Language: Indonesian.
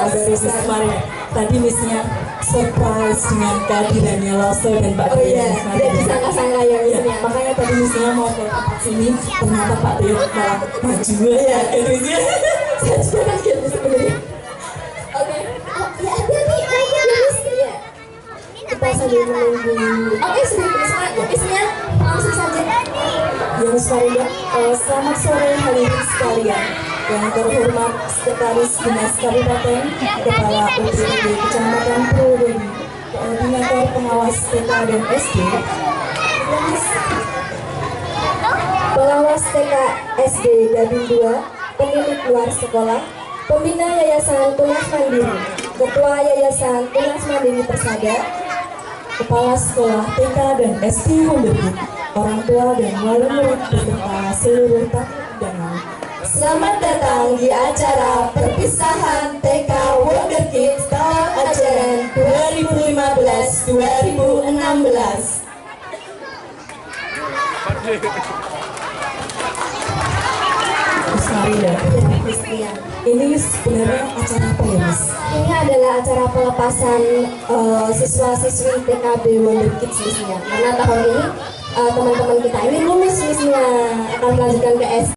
dari Miss kemarin. Tadi Missnya surprise dengan kehadirannya Loso dan Pak Teo. Oh iya, tidak disangka-sangka ya Missnya. Makanya tadi Missnya mau ke tempat sini, ternyata Pak Teo malah maju ya Missnya. Saya juga kaget sebenarnya. Oke. Oh ya ada nih, ada Miss ya. Kita sambil menunggu. Oke, sudah Missnya langsung saja. Ya Miss Maria, selamat sore hadirin sekalian. Yang terhormat Sekretaris Dinas Kabupaten, Kepala UPD Kecamatan Purwodadi, Koordinator Pengawas TK dan SD, Pengawas TK SD Gading 2, pemilik luar sekolah, Pembina Yayasan Tunas Mandiri, Ketua Yayasan Tunas Mandiri Persada, Kepala Sekolah TK dan SD Wonderkid, orang tua dan wali murid beserta seluruh tamu undangan. Selamat datang di acara perpisahan TK Wonderkid tahun ajaran 2015-2016. Ini sebenarnya acara apa ya Mas? Ini adalah acara pelepasan siswa-siswi TKB Wonderkid Miss. Karena tahun ini teman-teman kita ini lulus Miss, akan melanjutkan ke SD.